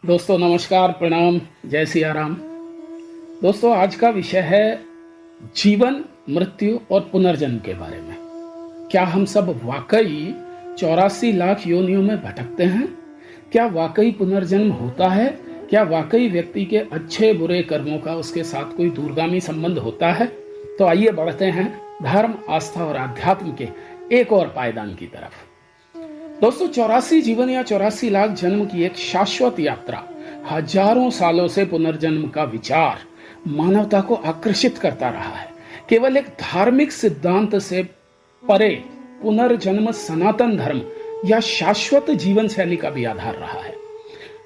दोस्तों नमस्कार, प्रणाम, जय सिया राम। दोस्तों आज का विषय है जीवन, मृत्यु और पुनर्जन्म के बारे में। क्या हम सब वाकई 84 लाख योनियों में भटकते हैं? क्या वाकई पुनर्जन्म होता है? क्या वाकई व्यक्ति के अच्छे बुरे कर्मों का उसके साथ कोई दूरगामी संबंध होता है? तो आइए बढ़ते हैं धर्म, आस्था और आध्यात्म के एक और पायदान की तरफ। दोस्तों 84 जीवन या 84 लाख जन्म की एक शाश्वत यात्रा, हजारों सालों से पुनर्जन्म का विचार मानवता को आकर्षित करता रहा है। केवल एक धार्मिक सिद्धांत से परे पुनर्जन्म सनातन धर्म या शाश्वत जीवन शैली का भी आधार रहा है।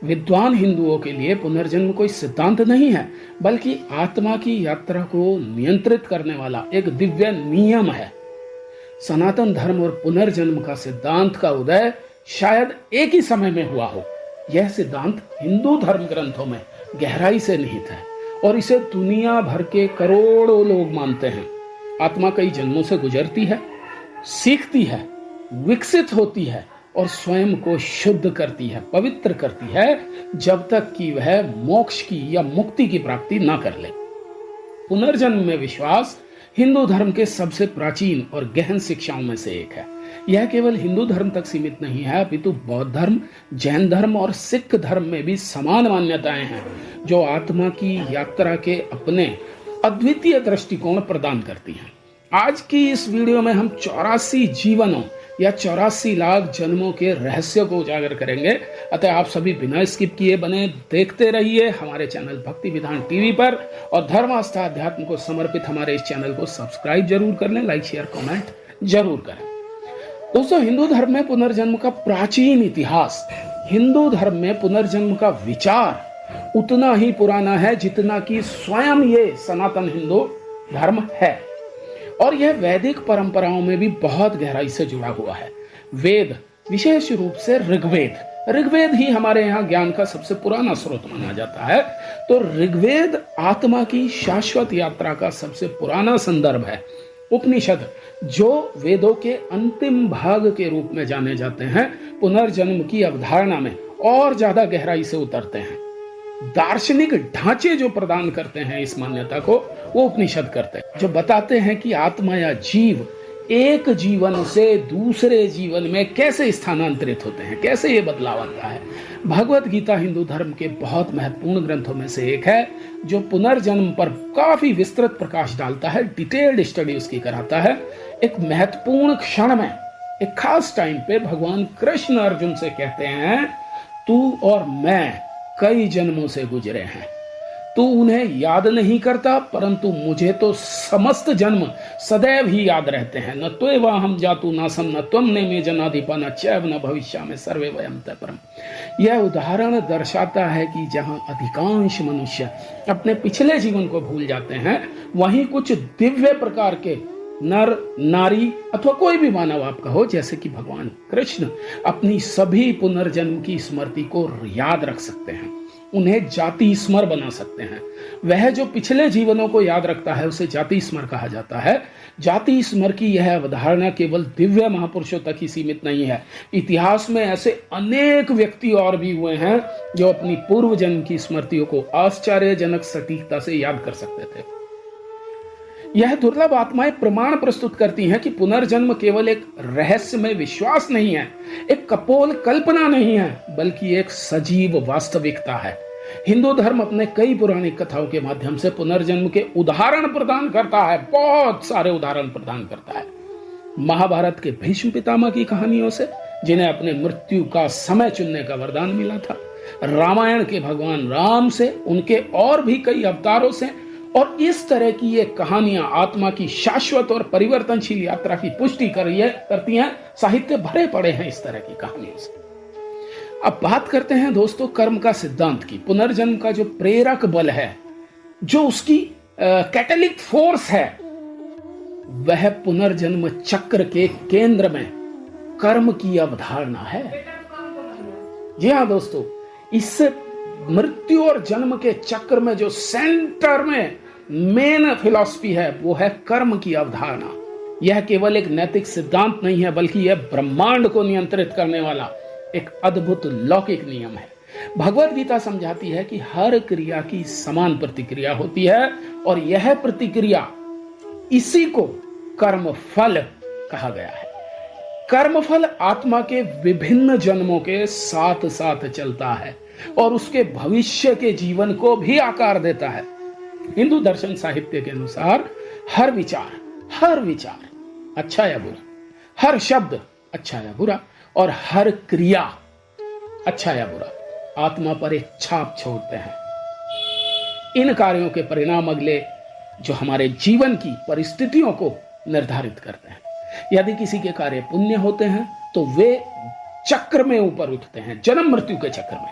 विद्वान हिंदुओं के लिए पुनर्जन्म कोई सिद्धांत नहीं है, बल्कि आत्मा की यात्रा को नियंत्रित करने वाला एक दिव्य नियम है। सनातन धर्म और पुनर्जन्म का सिद्धांत का उदय शायद एक ही समय में हुआ हो। यह सिद्धांत हिंदू धर्म ग्रंथों में गहराई से निहित है और इसे दुनिया भर के करोड़ों लोग मानते हैं। आत्मा कई जन्मों से गुजरती है, सीखती है, विकसित होती है और स्वयं को शुद्ध करती है, पवित्र करती है, जब तक कि वह मोक्ष की या मुक्ति की प्राप्ति ना कर ले। पुनर्जन्म में विश्वास हिंदू धर्म के सबसे प्राचीन और गहन शिक्षाओं में से एक है। यह केवल हिंदू धर्म तक सीमित नहीं है, अपितु बौद्ध धर्म, जैन धर्म और सिख धर्म में भी समान मान्यताएं हैं, जो आत्मा की यात्रा के अपने अद्वितीय दृष्टिकोण प्रदान करती हैं। आज की इस वीडियो में हम 84 जीवनों या 84 लाख जन्मों के रहस्य को उजागर करेंगे। अतः आप सभी बिना स्किप किए बने देखते रहिए हमारे चैनल भक्ति विधान टीवी पर, और धर्म, आस्था, अध्यात्म को समर्पित हमारे इस चैनल को सब्सक्राइब जरूर कर लें, लाइक, शेयर, कमेंट जरूर करें। दोस्तों हिंदू धर्म में पुनर्जन्म का प्राचीन इतिहास, हिंदू धर्म में पुनर्जन्म का विचार उतना ही पुराना है जितना कि स्वयं ये सनातन हिंदू धर्म है, और यह वैदिक परंपराओं में भी बहुत गहराई से जुड़ा हुआ है। वेद, विशेष रूप से ऋग्वेद ही हमारे यहाँ ज्ञान का सबसे पुराना स्रोत माना जाता है। तो ऋग्वेद आत्मा की शाश्वत यात्रा का सबसे पुराना संदर्भ है। उपनिषद, जो वेदों के अंतिम भाग के रूप में जाने जाते हैं, पुनर्जन्म की अवधारणा में और ज्यादा गहराई से उतरते हैं। दार्शनिक ढांचे जो प्रदान करते हैं इस मान्यता को, वो उपनिषद करते हैं, जो बताते हैं कि आत्मा या जीव एक जीवन से दूसरे जीवन में कैसे स्थानांतरित होते हैं, कैसे ये बदलाव आता है। भगवत गीता हिंदू धर्म के बहुत महत्वपूर्ण ग्रंथों में से एक है, जो पुनर्जन्म पर काफी विस्तृत प्रकाश डालता है, डिटेल्ड स्टडी उसकी कराता है। एक महत्वपूर्ण क्षण में, एक खास टाइम पे भगवान कृष्ण अर्जुन से कहते हैं, तू और मैं कई जन्मों से गुजरे हैं, तू उन्हें याद नहीं करता, परंतु मुझे तो समस्त जन्म सदैव ही याद रहते हैं। न त्वेवाहं जातु नासं न त्वं नेमे जनाधिपा न चैव न भविष्यामि सर्वे वयं ते परम। यह उदाहरण दर्शाता है कि जहां अधिकांश मनुष्य अपने पिछले जीवन को भूल जाते हैं, वहीं कुछ दिव्य प्रकार के नर, नारी अथवा कोई भी मानव आप कहो, जैसे कि भगवान कृष्ण, अपनी सभी पुनर्जन्म की स्मृति को याद रख सकते हैं, उन्हें जाति स्मर बना सकते हैं। वह जो पिछले जीवनों को याद रखता है उसे जाति स्मर कहा जाता है। जाति स्मर की यह अवधारणा केवल दिव्य महापुरुषों तक ही सीमित नहीं है। इतिहास में ऐसे अनेक व्यक्ति और भी हुए हैं जो अपनी पूर्व जन्म की स्मृतियों को आश्चर्यजनक सटीकता से याद कर सकते थे। यह दुर्लभ आत्माएं प्रमाण प्रस्तुत करती हैं कि पुनर्जन्म केवल एक रहस्य में विश्वास नहीं है, एक कपोल कल्पना नहीं है, बल्कि एक सजीव वास्तविकता है। हिंदू धर्म अपने कई पुरानी कथाओं के माध्यम से पुनर्जन्म के उदाहरण प्रदान करता है, बहुत सारे उदाहरण प्रदान करता है। महाभारत के भीष्म पितामह की कहानियों से, जिन्हें अपने मृत्यु का समय चुनने का वरदान मिला था, रामायण के भगवान राम से, उनके और भी कई अवतारों से, और इस तरह की ये कहानियां आत्मा की शाश्वत और परिवर्तनशील यात्रा की पुष्टि करती हैं। साहित्य भरे पड़े हैं इस तरह की कहानियों से। अब बात करते हैं दोस्तों कर्म का सिद्धांत की। पुनर्जन्म का जो प्रेरक बल है, जो उसकी कैटलिक फोर्स है, वह पुनर्जन्म चक्र के केंद्र में कर्म की अवधारणा है। जी हाँ दोस्तों, इससे मृत्यु और जन्म के चक्र में जो सेंटर में मेन फिलॉसफी है, वो है कर्म की अवधारणा। यह केवल एक नैतिक सिद्धांत नहीं है, बल्कि यह ब्रह्मांड को नियंत्रित करने वाला एक अद्भुत लौकिक नियम है। भगवत गीता समझाती है कि हर क्रिया की समान प्रतिक्रिया होती है और यह प्रतिक्रिया, इसी को कर्म फल कहा गया है। कर्मफल आत्मा के विभिन्न जन्मों के साथ साथ चलता है और उसके भविष्य के जीवन को भी आकार देता है। हिंदू दर्शन साहित्य के अनुसार हर विचार अच्छा या बुरा, हर शब्द अच्छा या बुरा और हर क्रिया अच्छा या बुरा आत्मा पर एक छाप छोड़ते हैं। इन कार्यों के परिणाम अगले जो हमारे जीवन की परिस्थितियों को निर्धारित करते हैं। यदि किसी के कार्य पुण्य होते हैं तो वे चक्र में ऊपर उठते हैं, जन्म मृत्यु के चक्र में,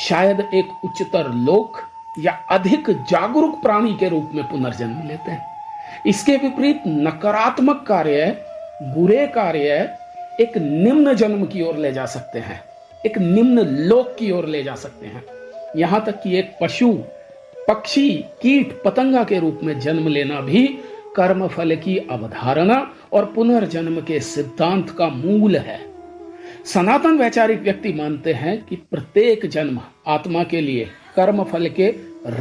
शायद एक उच्चतर लोक या अधिक जागरूक प्राणी के रूप में पुनर्जन्म लेते हैं। इसके विपरीत नकारात्मक कार्य, बुरे कार्य एक निम्न जन्म की ओर ले जा सकते हैं, एक निम्न लोक की ओर ले जा सकते हैं। यहां तक कि एक पशु, पक्षी, कीट, पतंगा के रूप में जन्म लेना भी कर्म फल की अवधारणा और पुनर्जन्म के सिद्धांत का मूल है। सनातन वैचारिक व्यक्ति मानते हैं कि प्रत्येक जन्म आत्मा के लिए कर्म फल के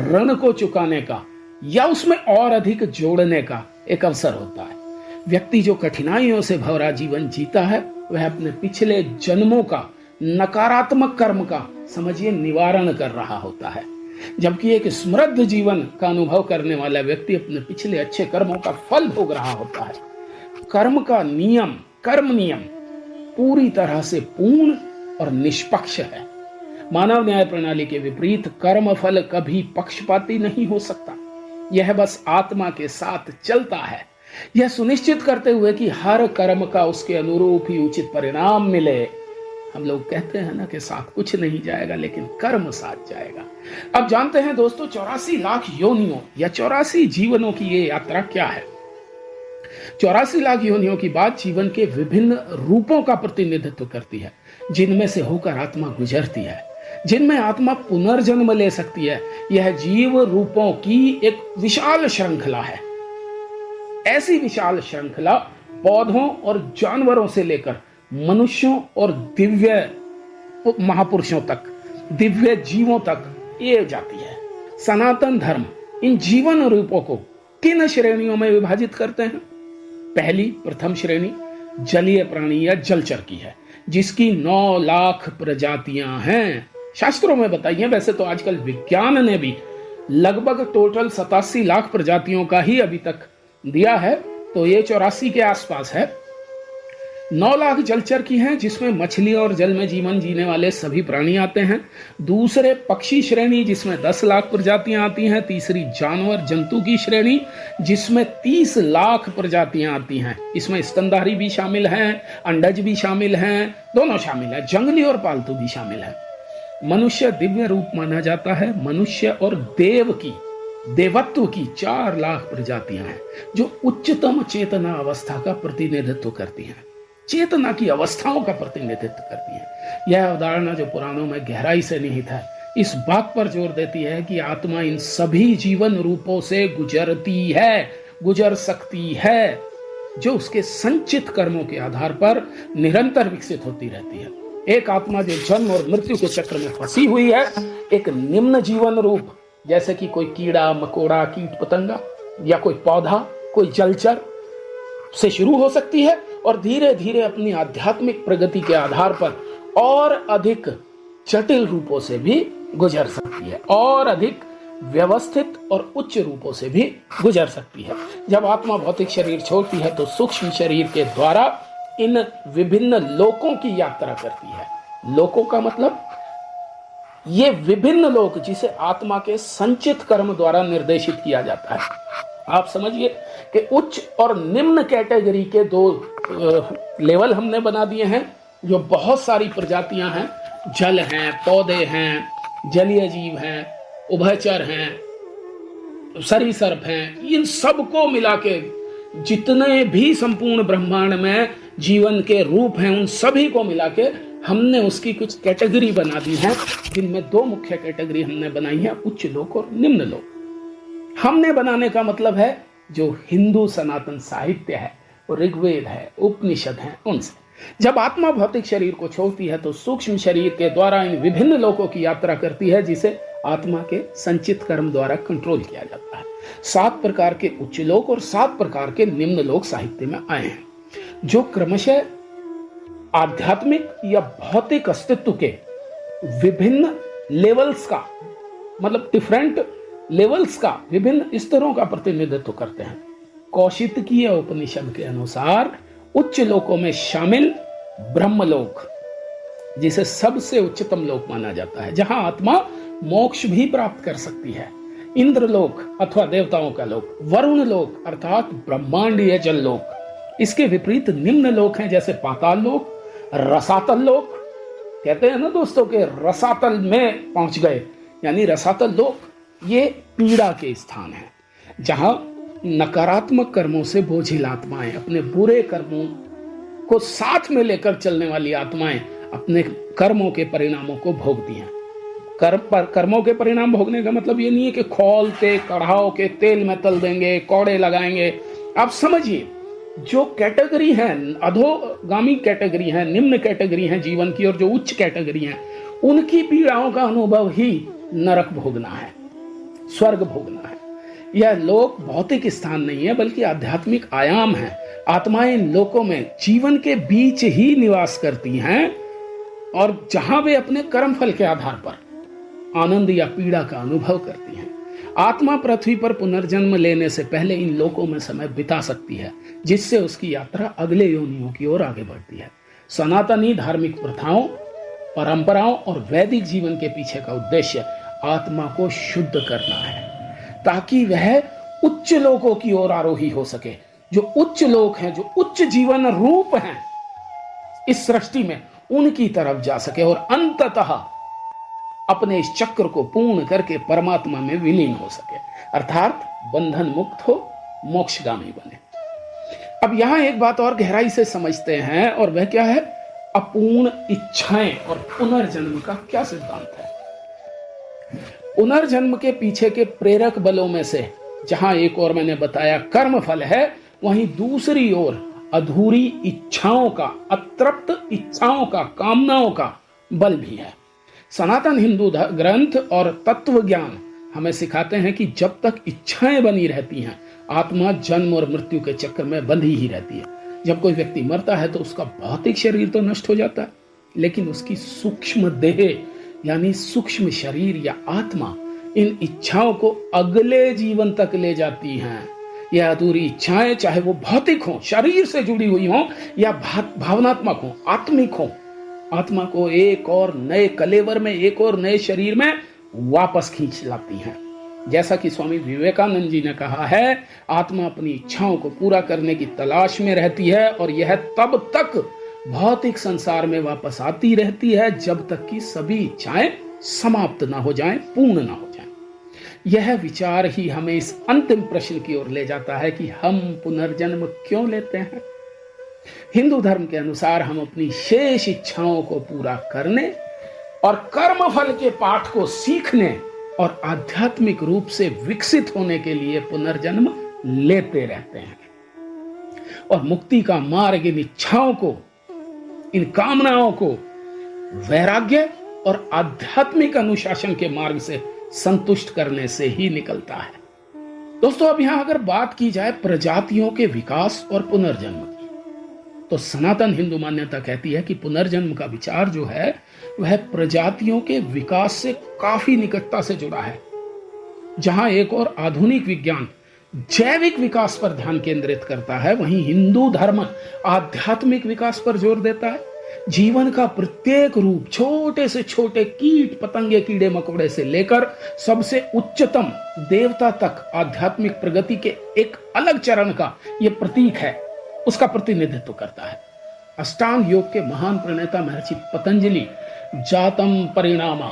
ऋण को चुकाने का या उसमें और अधिक जोड़ने का एक अवसर होता है। व्यक्ति जो कठिनाइयों से भरा जीवन जीता है वह अपने पिछले जन्मों का नकारात्मक कर्म का, समझिए, निवारण कर रहा होता है, जबकि एक समृद्ध जीवन का अनुभव करने वाला व्यक्ति अपने पिछले अच्छे कर्मों का फल भोग रहा होता है। कर्म का नियम, कर्म नियम पूरी तरह से पूर्ण और निष्पक्ष है। मानव न्याय प्रणाली के विपरीत कर्म फल कभी पक्षपाती नहीं हो सकता। यह बस आत्मा के साथ चलता है, यह सुनिश्चित करते हुए कि हर कर्म का उसके अनुरूप ही उचित परिणाम मिले। हम लोग कहते हैं ना कि साथ कुछ नहीं जाएगा लेकिन कर्म साथ जाएगा। अब जानते हैं दोस्तों 84 लाख योनियों या 84 जीवनों की ये यात्रा क्या है। 84 लाख योनियों की बात जीवन के विभिन्न रूपों का प्रतिनिधित्व करती है, जिनमें से होकर आत्मा गुजरती है, जिनमें आत्मा पुनर्जन्म ले सकती है। यह जीव रूपों की एक विशाल श्रृंखला है। ऐसी विशाल श्रृंखला पौधों और जानवरों से लेकर मनुष्यों और दिव्य महापुरुषों तक, दिव्य जीवों तक ये जाती है। सनातन धर्म इन जीवन रूपों को किन श्रेणियों में विभाजित करते हैं? पहली, प्रथम श्रेणी जलीय प्राणी या जलचर की है, जिसकी 9 लाख प्रजातियां हैं। शास्त्रों में बताइए, वैसे तो आजकल विज्ञान ने भी लगभग टोटल 87 लाख प्रजातियों का ही अभी तक दिया है, तो ये 84 के आसपास है। 9 लाख जलचर की हैं, जिसमें मछली और जल में जीवन जीने वाले सभी प्राणी आते हैं। दूसरे पक्षी श्रेणी, जिसमें 10 लाख प्रजातियां आती हैं। तीसरी जानवर जंतु की श्रेणी, जिसमें 30 लाख प्रजातियां आती हैं। इसमें स्तनधारी भी शामिल हैं, अंडज भी शामिल हैं, दोनों शामिल हैं, जंगली और पालतू भी शामिल हैं। मनुष्य दिव्य रूप माना जाता है। मनुष्य और देवत्व की 4 लाख प्रजातियां हैं, जो उच्चतम चेतना अवस्था का प्रतिनिधित्व करती हैं, चेतना की अवस्थाओं का प्रतिनिधित्व करती है। यह अवधारणा जो पुराणों में गहराई से निहित है, इस बात पर जोर देती है कि आत्मा इन सभी जीवन रूपों से गुजरती है, गुजर सकती है, जो उसके संचित कर्मों के आधार पर निरंतर विकसित होती रहती है। एक आत्मा जो जन्म और मृत्यु के चक्र में फंसी हुई है, एक निम्न जीवन रूप, जैसे कि कोई कीड़ा मकोड़ा, कीट पतंगा या कोई पौधा, कोई जलचर से शुरू हो सकती है और धीरे धीरे अपनी आध्यात्मिक प्रगति के आधार पर और अधिक जटिल रूपों से भी गुजर सकती है, और अधिक व्यवस्थित और उच्च रूपों से भी गुजर सकती है। जब आत्मा भौतिक शरीर छोड़ती है तो सूक्ष्म शरीर के द्वारा इन विभिन्न लोकों की यात्रा करती है। लोकों का मतलब ये विभिन्न लोक जिसे आत्मा के संचित कर्म द्वारा निर्देशित किया जाता है। आप समझिए कि उच्च और निम्न कैटेगरी के 2 लेवल हमने बना दिए हैं, जो बहुत सारी प्रजातियां हैं, जल हैं, पौधे हैं, जलीय जीव हैं, उभयचर हैं, सरीसृप हैं। इन सबको मिला के जितने भी संपूर्ण ब्रह्मांड में जीवन के रूप हैं, उन सभी को मिला के हमने उसकी कुछ कैटेगरी बना दी है, जिनमें 2 मुख्य कैटेगरी हमने बनाई है, उच्च लोक और निम्न लोक। हमने बनाने का मतलब है जो हिंदू सनातन साहित्य है, वो ऋग्वेद है, उपनिषद है, उनसे। जब आत्मा भौतिक शरीर को छोड़ती है तो सूक्ष्म शरीर के द्वारा इन विभिन्न लोकों की यात्रा करती है, जिसे आत्मा के संचित कर्म द्वारा कंट्रोल किया जाता है। 7 प्रकार के उच्च लोक और 7 प्रकार के निम्न लोक साहित्य में आए हैं, जो क्रमशः आध्यात्मिक या भौतिक अस्तित्व के विभिन्न लेवल्स का, मतलब डिफरेंट लेवल्स का, विभिन्न स्तरों का प्रतिनिधित्व करते हैं। कौशितकीय उपनिषद के अनुसार उच्च लोकों में शामिल ब्रह्मलोक, जिसे सबसे उच्चतम लोक माना जाता है, जहां आत्मा मोक्ष भी प्राप्त कर सकती है। इंद्रलोक अथवा देवताओं का लोक, वरुण लोक अर्थात ब्रह्मांडीय जल लोक। इसके विपरीत निम्न लोक हैं, जैसे पाताल लोक, रसातल लोक। कहते हैं ना दोस्तों के रसातल में पहुंच गए, यानी रसातल लोक ये पीड़ा के स्थान है, जहां नकारात्मक कर्मों से बोझिल आत्माएं, अपने बुरे कर्मों को साथ में लेकर चलने वाली आत्माएं अपने कर्मों के परिणामों को भोगती हैं। कर्मों के परिणाम भोगने का मतलब ये नहीं है कि खौलते कढ़ाओ के तेल में तल देंगे, कौड़े लगाएंगे। आप समझिए, जो कैटेगरी है, अधोगामी कैटेगरी है, निम्न कैटेगरी है जीवन की, और जो उच्च कैटेगरी है, उनकी पीड़ाओं का अनुभव ही नरक भोगना है, स्वर्ग भोगना है। यह लोक भौतिक स्थान नहीं है, बल्कि आध्यात्मिक आयाम है। आत्माएं इन लोकों में जीवन के बीच ही निवास करती हैं, और जहां वे अपने कर्म फल के आधार पर आनंद या पीड़ा का अनुभव करती हैं। आत्मा पृथ्वी पर पुनर्जन्म लेने से पहले इन लोकों में समय बिता सकती है, जिससे उसकी यात्रा अगले योनियों की ओर आगे बढ़ती है। सनातनी धार्मिक प्रथाओं, परंपराओं और वैदिक जीवन के पीछे का उद्देश्य आत्मा को शुद्ध करना है, ताकि वह उच्च लोकों की ओर आरोही हो सके। जो उच्च लोक हैं, जो उच्च जीवन रूप हैं इस सृष्टि में, उनकी तरफ जा सके और अंततः अपने इस चक्र को पूर्ण करके परमात्मा में विलीन हो सके, अर्थात बंधन मुक्त हो, मोक्षगामी बने। अब यहां एक बात और गहराई से समझते हैं, और वह क्या है? अपूर्ण इच्छाएं और पुनर्जन्म का क्या सिद्धांत है। पुनर्जन्म के पीछे के प्रेरक बलों में से जहां एक और मैंने बताया कर्म फल है, वहीं दूसरी ओर अधूरी इच्छाओं का, अतृप्त इच्छाओं का, कामनाओं का बल भी है। सनातन हिंदू ग्रंथ और तत्व ज्ञान हमें सिखाते हैं कि जब तक इच्छाएं बनी रहती हैं, आत्मा जन्म और मृत्यु के चक्कर में बंधी ही रहती है। जब कोई व्यक्ति मरता है तो उसका भौतिक शरीर तो नष्ट हो जाता है, लेकिन उसकी सूक्ष्म देह यानी सूक्ष्म शरीर या आत्मा इन इच्छाओं को अगले जीवन तक ले जाती हैं। यह अधूरी इच्छाएं, चाहे वो भौतिक हो, शरीर से जुड़ी हुई हो, या भावनात्मक हो, आत्मिक हो, आत्मा को एक और नए कलेवर में, एक और नए शरीर में वापस खींच लाती हैं। जैसा कि स्वामी विवेकानंद जी ने कहा है, आत्मा अपनी इच्छाओं को पूरा करने की तलाश में रहती है, और यह तब तक भौतिक संसार में वापस आती रहती है जब तक कि सभी इच्छाएं समाप्त ना हो जाएं, पूर्ण ना हो जाएं। यह विचार ही हमें इस अंतिम प्रश्न की ओर ले जाता है कि हम पुनर्जन्म क्यों लेते हैं। हिंदू धर्म के अनुसार हम अपनी शेष इच्छाओं को पूरा करने और कर्म फल के पाठ को सीखने और आध्यात्मिक रूप से विकसित होने के लिए पुनर्जन्म लेते रहते हैं, और मुक्ति का मार्ग इन इच्छाओं को, इन कामनाओं को वैराग्य और आध्यात्मिक अनुशासन के मार्ग से संतुष्ट करने से ही निकलता है। दोस्तों, अब यहां अगर बात की जाए प्रजातियों के विकास और पुनर्जन्म की, तो सनातन हिंदू मान्यता कहती है कि पुनर्जन्म का विचार जो है वह प्रजातियों के विकास से काफी निकटता से जुड़ा है। जहां एक और आधुनिक विज्ञान जैविक विकास पर ध्यान केंद्रित करता है, वहीं हिंदू धर्म आध्यात्मिक विकास पर जोर देता है। जीवन का प्रत्येक रूप, छोटे से छोटे कीट पतंगे, कीड़े मकोड़े से लेकर सबसे उच्चतम देवता तक आध्यात्मिक प्रगति के एक अलग चरण का यह प्रतीक है, उसका प्रतिनिधित्व करता है। अष्टांग योग के महान प्रणेता महर्षि पतंजलि जातम परिणामा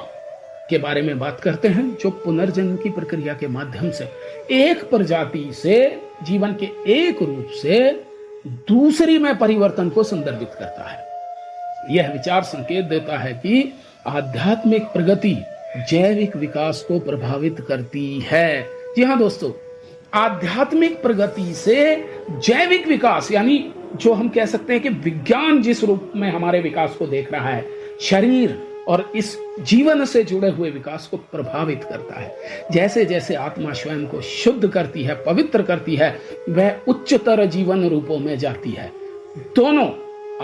के बारे में बात करते हैं, जो पुनर्जन्म की प्रक्रिया के माध्यम से एक प्रजाति से, जीवन के एक रूप से दूसरी में परिवर्तन को संदर्भित करता है। यह विचार संकेत देता है कि आध्यात्मिक प्रगति जैविक विकास को प्रभावित करती है। जी हाँ दोस्तों, आध्यात्मिक प्रगति से जैविक विकास यानी जो हम कह सकते हैं कि विज्ञान जिस रूप में हमारे विकास को देख रहा है, शरीर और इस जीवन से जुड़े हुए विकास को प्रभावित करता है। जैसे जैसे आत्मा स्वयं को शुद्ध करती है, पवित्र करती है, वह उच्चतर जीवन रूपों में जाती है। दोनों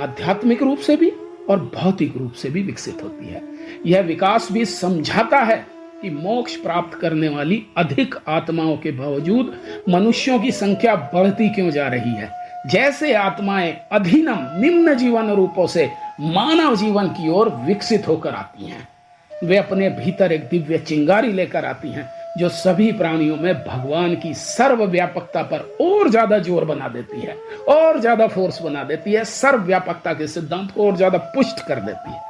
आध्यात्मिक रूप से भी और भौतिक रूप से भी विकसित होती है। यह विकास भी समझाता है कि मोक्ष प्राप्त करने वाली अधिक आत्माओं के बावजूद मनुष्यों की संख्या बढ़ती क्यों जा रही है। जैसे आत्माएं अधीनम निम्न जीवन रूपों से मानव जीवन की ओर विकसित होकर आती हैं, वे अपने भीतर एक दिव्य चिंगारी लेकर आती हैं जो सभी प्राणियों में भगवान की सर्वव्यापकता पर और ज्यादा जोर बना देती है, और ज्यादा फोर्स बना देती है, सर्वव्यापकता के सिद्धांत को और ज्यादा पुष्ट कर देती है।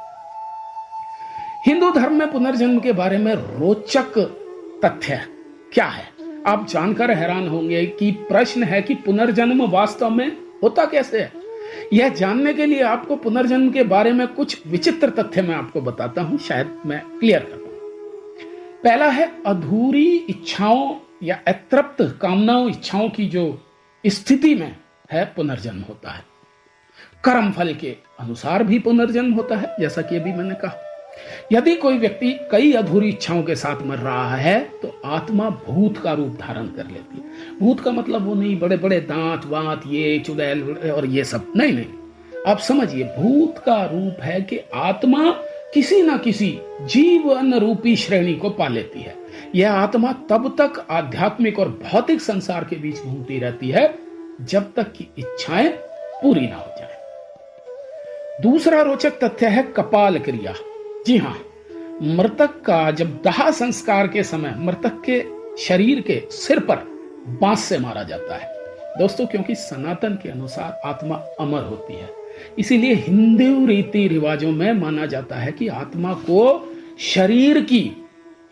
हिंदू धर्म में पुनर्जन्म के बारे में रोचक तथ्य क्या है, आप जानकर हैरान होंगे कि प्रश्न है कि पुनर्जन्म वास्तव में होता कैसे है। यह जानने के लिए आपको पुनर्जन्म के बारे में कुछ विचित्र तथ्य मैं आपको बताता हूं, शायद मैं क्लियर कर पाऊं। पहला है अधूरी इच्छाओं या अतृप्त कामनाओं, इच्छाओं की जो स्थिति में है पुनर्जन्म होता है। कर्म फल के अनुसार भी पुनर्जन्म होता है, जैसा कि अभी मैंने कहा। यदि कोई व्यक्ति कई अधूरी इच्छाओं के साथ मर रहा है तो आत्मा भूत का रूप धारण कर लेती है। भूत का मतलब वो नहीं बड़े बड़े दांत वांत, ये चुड़ैल और ये सब नहीं। आप समझिए, भूत का रूप है कि आत्मा किसी ना किसी जीवन रूपी श्रेणी को पा लेती है। यह आत्मा तब तक आध्यात्मिक और भौतिक संसार के बीच घूमती रहती है जब तक कि इच्छाएं पूरी ना हो जाए। दूसरा रोचक तथ्य है कपाल क्रिया। जी हाँ, मृतक का जब दाह संस्कार के समय मृतक के शरीर के सिर पर बांस से मारा जाता है दोस्तों, क्योंकि सनातन के अनुसार आत्मा अमर होती है। इसीलिए हिंदू रीति रिवाजों में माना जाता है कि आत्मा को शरीर की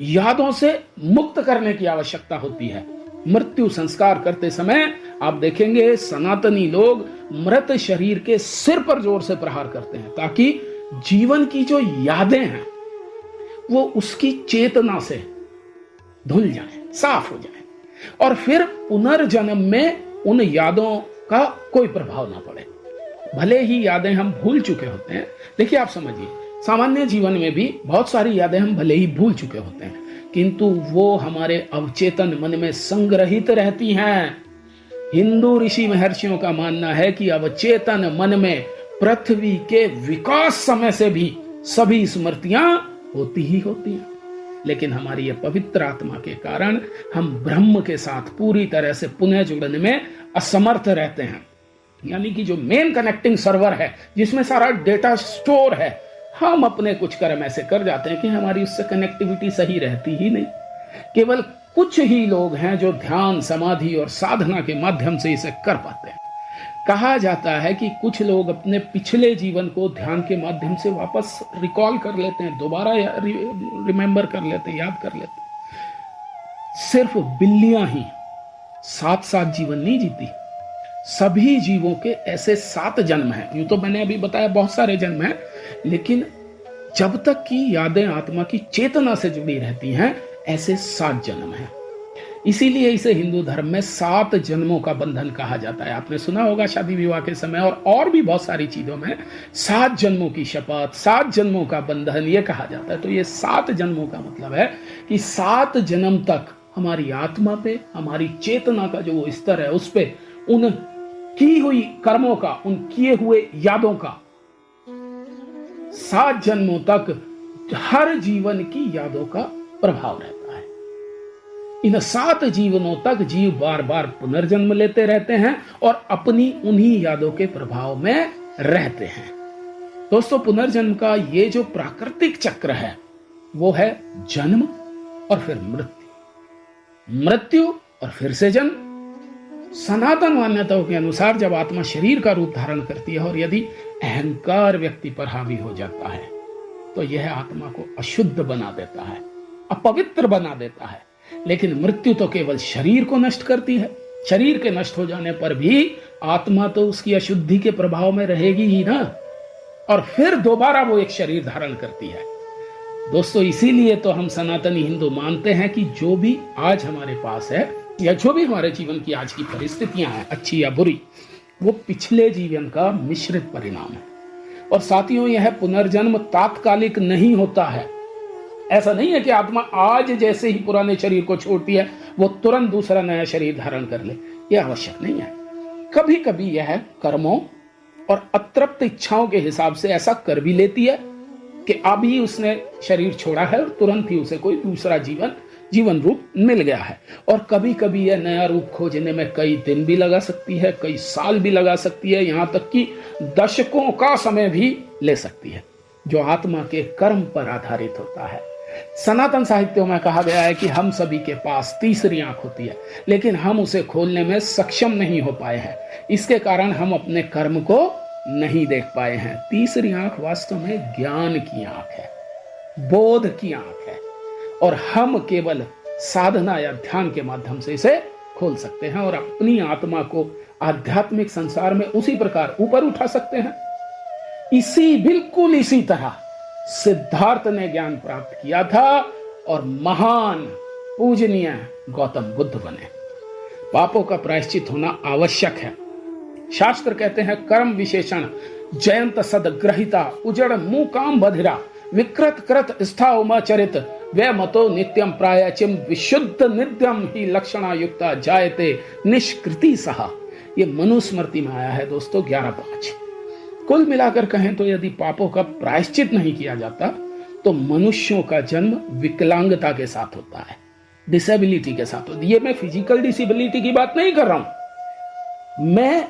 यादों से मुक्त करने की आवश्यकता होती है। मृत्यु संस्कार करते समय आप देखेंगे सनातनी लोग मृत शरीर के सिर पर जोर से प्रहार करते हैं ताकि जीवन की जो यादें हैं वो उसकी चेतना से धुल जाए, साफ हो जाए, और फिर पुनर्जन्म में उन यादों का कोई प्रभाव ना पड़े। भले ही यादें हम भूल चुके होते हैं, देखिए आप समझिए, सामान्य जीवन में भी बहुत सारी यादें हम भले ही भूल चुके होते हैं, किंतु वो हमारे अवचेतन मन में संग्रहित रहती हैं। हिंदू ऋषि महर्षियों का मानना है कि अवचेतन मन में पृथ्वी के विकास समय से भी सभी स्मृतियां होती ही होती हैं, लेकिन हमारी यह पवित्र आत्मा के कारण हम ब्रह्म के साथ पूरी तरह से पुनः जुड़ने में असमर्थ रहते हैं। यानी कि जो मेन कनेक्टिंग सर्वर है जिसमें सारा डेटा स्टोर है, हम अपने कुछ कर्म ऐसे कर जाते हैं कि हमारी उससे कनेक्टिविटी सही रहती ही नहीं। केवल कुछ ही लोग हैं जो ध्यान, समाधि और साधना के माध्यम से इसे कर पाते हैं। कहा जाता है कि कुछ लोग अपने पिछले जीवन को ध्यान के माध्यम से वापस रिकॉल कर लेते हैं, दोबारा रिमेंबर कर लेते हैं, याद कर लेते हैं। सिर्फ बिल्लियां ही 7 जीवन नहीं जीती, सभी जीवों के ऐसे 7 जन्म हैं। यूं तो मैंने अभी बताया बहुत सारे जन्म हैं, लेकिन जब तक की यादें आत्मा की चेतना से जुड़ी रहती हैं, ऐसे 7 जन्म हैं। इसीलिए इसे हिंदू धर्म में 7 जन्मों का बंधन कहा जाता है। आपने सुना होगा शादी विवाह के समय और भी बहुत सारी चीजों में 7 जन्मों की शपथ, 7 जन्मों का बंधन ये कहा जाता है। तो ये 7 जन्मों का मतलब है कि 7 जन्म तक हमारी आत्मा पे, हमारी चेतना का जो वो स्तर है, उस पे उन की हुई कर्मों का, उन किए हुए यादों का 7 जन्मों तक हर जीवन की यादों का प्रभाव रहता है। इन 7 जीवनों तक जीव बार बार पुनर्जन्म लेते रहते हैं और अपनी उन्हीं यादों के प्रभाव में रहते हैं। दोस्तों, पुनर्जन्म का ये जो प्राकृतिक चक्र है वो है जन्म और फिर मृत्यु, मृत्यु और फिर से जन्म। सनातन मान्यताओं के अनुसार जब आत्मा शरीर का रूप धारण करती है और यदि अहंकार व्यक्ति पर हावी हो जाता है तो यह आत्मा को अशुद्ध बना देता है, अपवित्र बना देता है। लेकिन मृत्यु तो केवल शरीर को नष्ट करती है। शरीर के नष्ट हो जाने पर भी आत्मा तो उसकी अशुद्धि के प्रभाव में रहेगी ही ना, और फिर दोबारा वो एक शरीर धारण करती है। दोस्तों, इसीलिए तो हम सनातनी हिंदू मानते हैं कि जो भी आज हमारे पास है या जो भी हमारे जीवन की आज की परिस्थितियां हैं, अच्छी या बुरी, वो पिछले जीवन का मिश्रित परिणाम है। और साथियों, यह पुनर्जन्म तात्कालिक नहीं होता है। ऐसा नहीं है कि आत्मा आज जैसे ही पुराने शरीर को छोड़ती है वो तुरंत दूसरा नया शरीर धारण कर ले, यह आवश्यक नहीं है। कभी कभी यह कर्मों और अतृप्त इच्छाओं के हिसाब से ऐसा कर भी लेती है कि अभी उसने शरीर छोड़ा है और तुरंत ही उसे कोई दूसरा जीवन रूप मिल गया है। और कभी कभी यह नया रूप खोजने में कई दिन भी लगा सकती है, कई साल भी लगा सकती है, यहां तक कि दशकों का समय भी ले सकती है, जो आत्मा के कर्म पर आधारित होता है। सनातन साहित्यों में कहा गया है कि हम सभी के पास तीसरी आंख होती है, लेकिन हम उसे खोलने में सक्षम नहीं हो पाए हैं। इसके कारण हम अपने कर्म को नहीं देख पाए हैं। तीसरी आंख वास्तव में ज्ञान की आंख है, बोध की आंख है, और हम केवल साधना या ध्यान के माध्यम से इसे खोल सकते हैं और अपनी आत्मा को आध्यात्मिक संसार में उसी प्रकार ऊपर उठा सकते हैं। बिल्कुल इसी तरह सिद्धार्थ ने ज्ञान प्राप्त किया था और महान पूजनीय गौतम बुद्ध बने। पापों का प्रायश्चित होना आवश्यक है। शास्त्र कहते हैं, कर्म विशेषण जयंत सदग्रहिता उजड़ मुकाम बधिरा विकृत कृत स्था उमा चरित वे मतो नित्यम प्रायचिम विशुद्ध नित्यम ही लक्षणा युक्ता जायते निष्कृति सहा। ये मनुस्मृति में आया है दोस्तों, 11:5। कुल मिलाकर कहें तो यदि पापों का प्रायश्चित नहीं किया जाता तो मनुष्यों का जन्म विकलांगता के साथ होता है, डिसेबिलिटी के साथ होता है। ये मैं फिजिकल डिसेबिलिटी की बात नहीं कर रहा हूं, मैं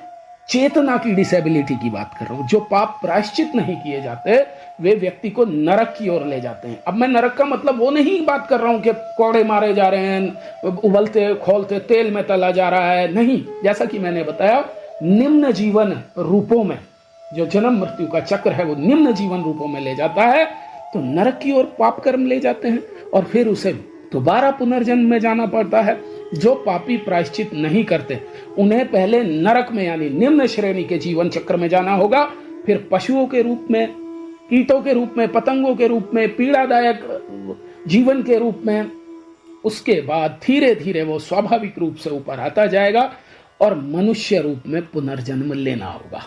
चेतना की डिसेबिलिटी की बात कर रहा हूं। जो पाप प्रायश्चित नहीं किए जाते वे व्यक्ति को नरक की ओर ले जाते हैं। अब मैं नरक का मतलब वो नहीं बात कर रहा हूं कि कोड़े मारे जा रहे हैं, उबलते खोलते तेल में तला जा रहा है, नहीं। जैसा कि मैंने बताया, निम्न जीवन रूपों में जो जन्म मृत्यु का चक्र है वो निम्न जीवन रूपों में ले जाता है, तो नरक की ओर पाप कर्म ले जाते हैं और फिर उसे दोबारा पुनर्जन्म में जाना पड़ता है। जो पापी प्रायश्चित नहीं करते उन्हें पहले नरक में यानी निम्न श्रेणी के जीवन चक्र में जाना होगा, फिर पशुओं के रूप में, कीटों के रूप में, पतंगों के रूप में, पीड़ादायक जीवन के रूप में। उसके बाद धीरे धीरे वो स्वाभाविक रूप से ऊपर आता जाएगा और मनुष्य रूप में पुनर्जन्म लेना होगा।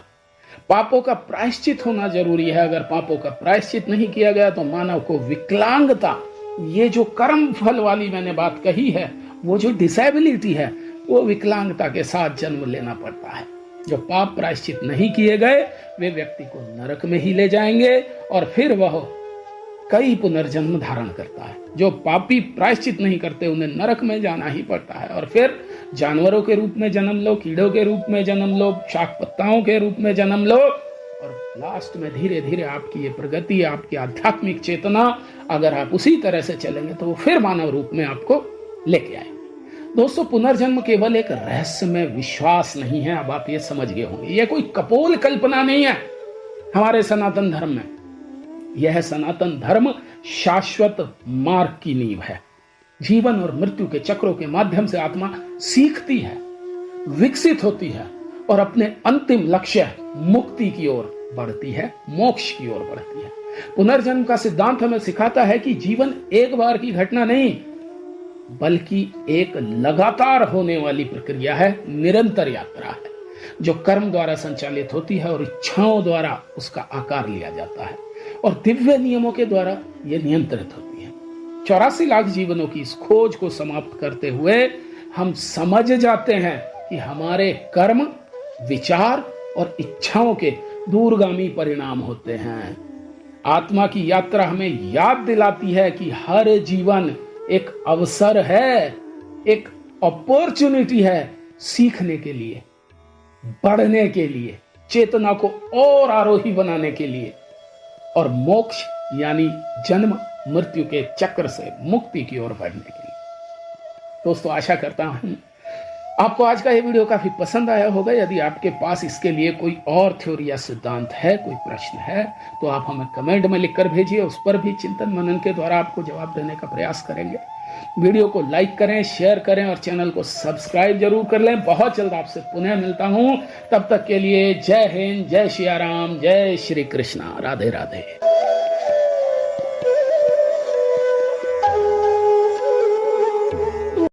पापों का प्रायश्चित होना जरूरी है। अगर पापों का प्रायश्चित नहीं किया गया तो मानव को विकलांगता, ये जो कर्म फल वाली मैंने बात कही है, वो जो डिसेबिलिटी है, वो विकलांगता के साथ जन्म लेना पड़ता है। जो पाप प्रायश्चित नहीं किए गए वे व्यक्ति को नरक में ही ले जाएंगे और फिर वह कई पुनर्जन्म धारण करता है। जो पापी प्रायश्चित नहीं करते उन्हें नरक में जाना ही पड़ता है और फिर जानवरों के रूप में जन्म लो, कीड़ों के रूप में जन्म लो, शाक पत्ताओं के रूप में जन्म लो, और लास्ट में धीरे धीरे आपकी ये प्रगति, आपकी आध्यात्मिक चेतना, अगर आप उसी तरह से चलेंगे तो वो फिर मानव रूप में आपको लेके आए। दोस्तों, पुनर्जन्म केवल एक रहस्यमय विश्वास नहीं है, अब आप ये समझ गए होंगे। यह कोई कपोल कल्पना नहीं है हमारे सनातन धर्म में। यह सनातन धर्म शाश्वत मार्ग की नींव है। जीवन और मृत्यु के चक्रों के माध्यम से आत्मा सीखती है, विकसित होती है और अपने अंतिम लक्ष्य मुक्ति की ओर बढ़ती है, मोक्ष की ओर बढ़ती है। पुनर्जन्म का सिद्धांत हमें सिखाता है कि जीवन एक बार की घटना नहीं बल्कि एक लगातार होने वाली प्रक्रिया है, निरंतर यात्रा है, जो कर्म द्वारा संचालित होती है और इच्छाओं द्वारा उसका आकार लिया जाता है और दिव्य नियमों के द्वारा यह नियंत्रित होती है। 84 लाख जीवनों की इस खोज को समाप्त करते हुए हम समझ जाते हैं कि हमारे कर्म, विचार और इच्छाओं के दूरगामी परिणाम होते हैं। आत्मा की यात्रा हमें याद दिलाती है कि हर जीवन एक अवसर है, एक अपॉर्चुनिटी है सीखने के लिए, बढ़ने के लिए, चेतना को और आरोही बनाने के लिए और मोक्ष यानी जन्म मृत्यु के चक्र से मुक्ति की ओर बढ़ने के लिए। दोस्तों, आशा करता हूं आपको आज का ये वीडियो काफी पसंद आया होगा। यदि आपके पास इसके लिए कोई और थ्योरी या सिद्धांत है, कोई प्रश्न है, तो आप हमें कमेंट में लिखकर भेजिए। उस पर भी चिंतन मनन के द्वारा आपको जवाब देने का प्रयास करेंगे। वीडियो को लाइक करें, शेयर करें और चैनल को सब्सक्राइब जरूर कर लें। बहुत जल्द आपसे पुनः मिलता हूं। तब तक के लिए जय हिंद, जय सिया राम, जय श्री कृष्णा, राधे राधे।